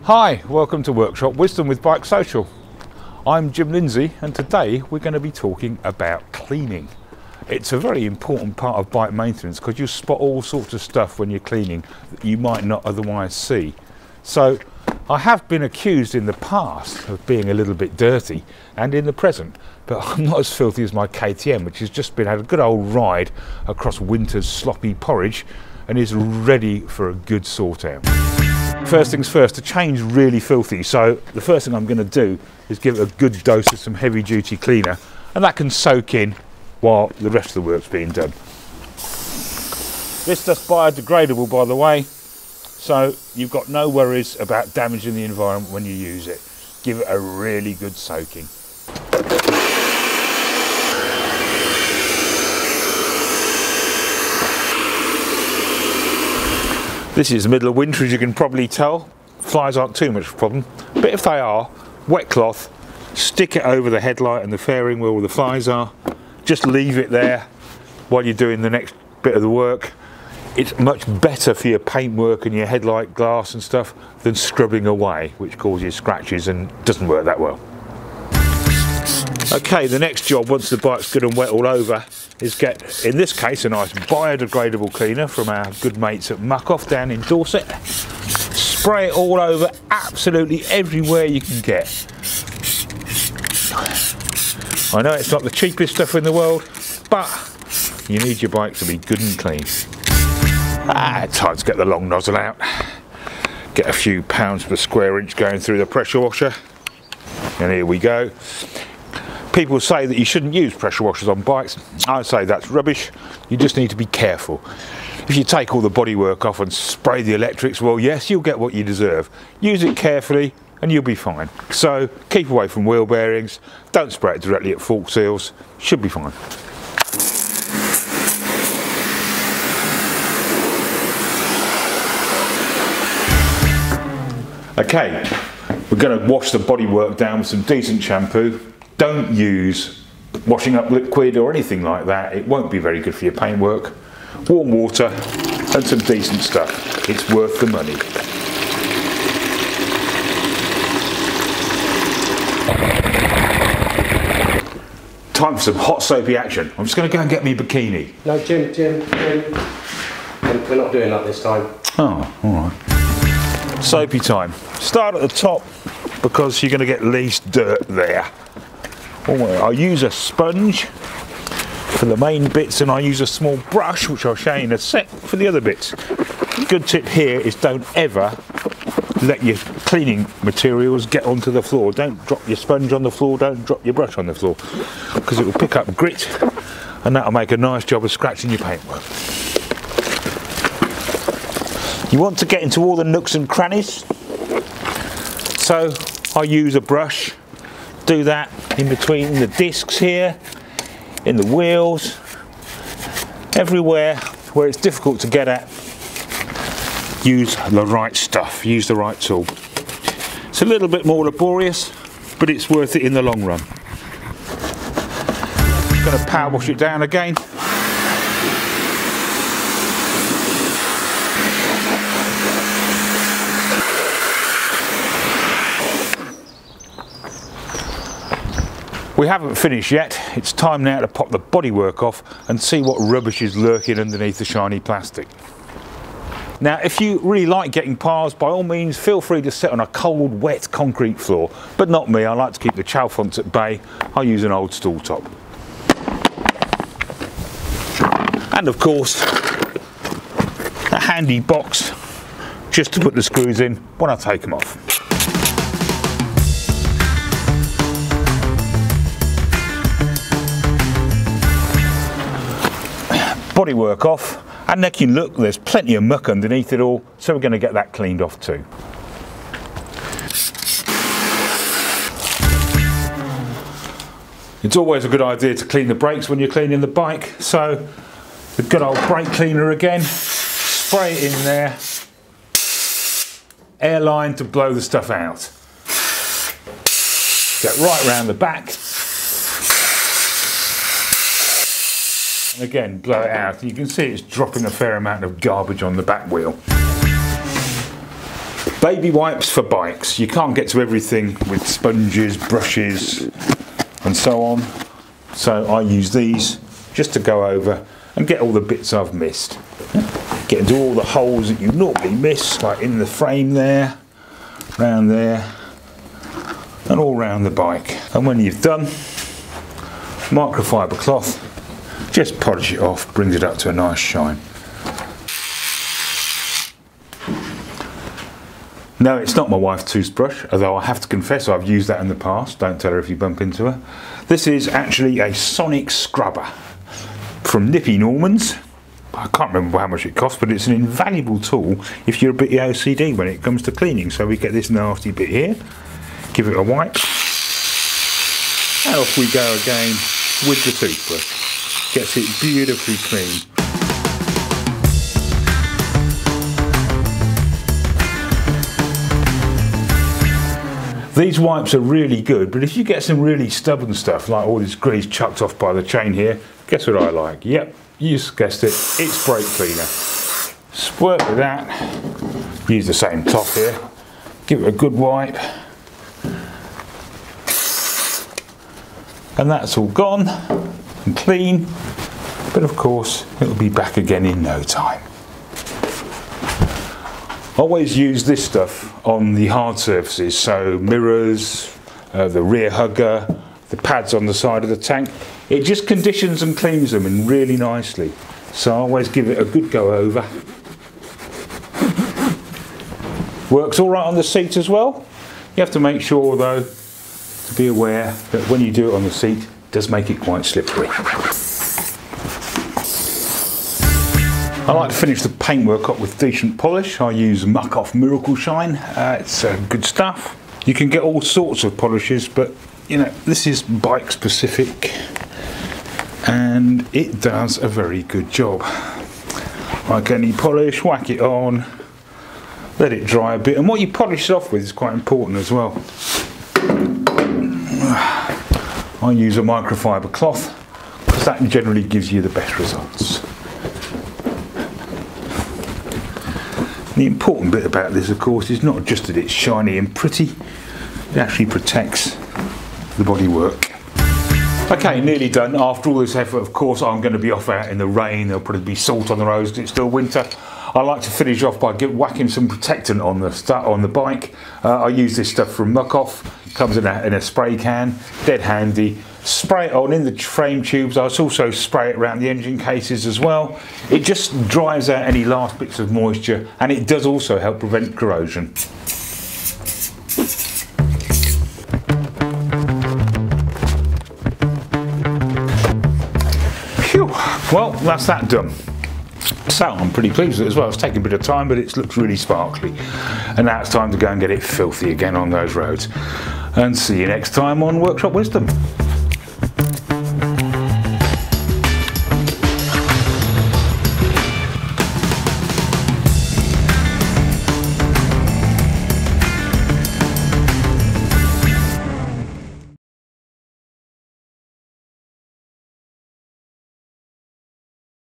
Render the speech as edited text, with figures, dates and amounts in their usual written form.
Hi, welcome to Workshop Wisdom with Bike Social. I'm Jim Lindsay and today we're going to be talking about cleaning. It's a very important part of bike maintenance because you spot all sorts of stuff when you're cleaning that you might not otherwise see. So I have been accused in the past of being a little bit dirty and in the present, but I'm not as filthy as my KTM, which has just had a good old ride across winter's sloppy porridge and is ready for a good sort out. First things first, the chain's really filthy, so the first thing I'm going to do is give it a good dose of some heavy duty cleaner, and that can soak in while the rest of the work's being done. This stuff's biodegradable, by the way, so you've got no worries about damaging the environment when you use it. Give it a really good soaking. This is the middle of winter, as you can probably tell. Flies aren't too much of a problem, but if they are, wet cloth, stick it over the headlight and the fairing where all the flies are. Just leave it there while you're doing the next bit of the work. It's much better for your paintwork and your headlight glass and stuff than scrubbing away, which causes scratches and doesn't work that well. Okay, the next job, once the bike's good and wet all over, is get, in this case, a nice biodegradable cleaner from our good mates at Muc-Off down in Dorset. Spray it all over, absolutely everywhere you can get. I know it's not the cheapest stuff in the world, but you need your bike to be good and clean. Time to get the long nozzle out. Get a few pounds per square inch going through the pressure washer. And here we go. People say that you shouldn't use pressure washers on bikes. I say that's rubbish. You just need to be careful. If you take all the bodywork off and spray the electrics, well, yes, you'll get what you deserve. Use it carefully and you'll be fine. So keep away from wheel bearings. Don't spray it directly at fork seals. Should be fine. Okay, we're going to wash the bodywork down with some decent shampoo. Don't use washing up liquid or anything like that. It won't be very good for your paintwork. Warm water and some decent stuff. It's worth the money. Time for some hot soapy action. I'm just going to go and get me a bikini. No, Jim. We're not doing that this time. Oh, alright. Soapy time. Start at the top because you're going to get least dirt there. I use a sponge for the main bits and I use a small brush, which I'll show you in a sec, for the other bits. Good tip here is don't ever let your cleaning materials get onto the floor. Don't drop your sponge on the floor, don't drop your brush on the floor, because it will pick up grit and that'll make a nice job of scratching your paintwork. You want to get into all the nooks and crannies, so I use a brush. Do that in between the discs here, in the wheels, everywhere where it's difficult to get at. Use the right stuff, use the right tool. It's a little bit more laborious, but it's worth it in the long run. Going to power wash it down again. We haven't finished yet. It's time now to pop the bodywork off and see what rubbish is lurking underneath the shiny plastic. Now, if you really like getting piles, by all means feel free to sit on a cold, wet concrete floor, but not me. I like to keep the chalfont at bay. I use an old stool top. And of course, a handy box just to put the screws in when I take them off. Bodywork off, and then you look, there's plenty of muck underneath it all, so we're going to get that cleaned off too. It's always a good idea to clean the brakes when you're cleaning the bike, so the good old brake cleaner again, spray it in there, airline to blow the stuff out. Get right round the back. And again, blow it out. You can see it's dropping a fair amount of garbage on the back wheel. Baby wipes for bikes. You can't get to everything with sponges, brushes and so on. So I use these just to go over and get all the bits I've missed. Get into all the holes that you normally miss, like in the frame there, round there, and all round the bike. And when you've done, microfiber cloth, just polish it off, brings it up to a nice shine. No, it's not my wife's toothbrush, although I have to confess I've used that in the past. Don't tell her if you bump into her. This is actually a sonic scrubber from Nippy Normans. I can't remember how much it costs, but it's an invaluable tool if you're a bit OCD when it comes to cleaning. So we get this nasty bit here, give it a wipe, and off we go again with the toothbrush. Gets it beautifully clean. These wipes are really good, but if you get some really stubborn stuff, like all this grease chucked off by the chain here, guess what I like? Yep, you just guessed it, it's brake cleaner. Squirt with that, use the same top here, give it a good wipe, and that's all gone and clean, but of course it'll be back again in no time. Always use this stuff on the hard surfaces, so mirrors, the rear hugger, the pads on the side of the tank. It just conditions and cleans them in really nicely. So I always give it a good go over. Works all right on the seat as well. You have to make sure though, to be aware that when you do it on the seat, it does make it quite slippery. I like to finish the paintwork up with decent polish. I use Muck Off Miracle Shine. It's good stuff. You can get all sorts of polishes, but you know, this is bike specific and it does a very good job. Like any polish, whack it on, let it dry a bit, and what you polish it off with is quite important as well. I use a microfiber cloth because that generally gives you the best results. The important bit about this, of course, is not just that it's shiny and pretty, it actually protects the bodywork. Okay, nearly done. After all this effort, of course, I'm going to be off out in the rain. There'll probably be salt on the roads because it's still winter. I like to finish off by whacking some protectant on the bike. I use this stuff from Muck Off. It comes in a spray can, dead handy. Spray it on in the frame tubes. I also spray it around the engine cases as well. It just dries out any last bits of moisture, and it does also help prevent corrosion. Phew. Well, that's that done. So I'm pretty pleased with it as well. It's taken a bit of time, but it looks really sparkly. And now it's time to go and get it filthy again on those roads. And see you next time on Workshop Wisdom.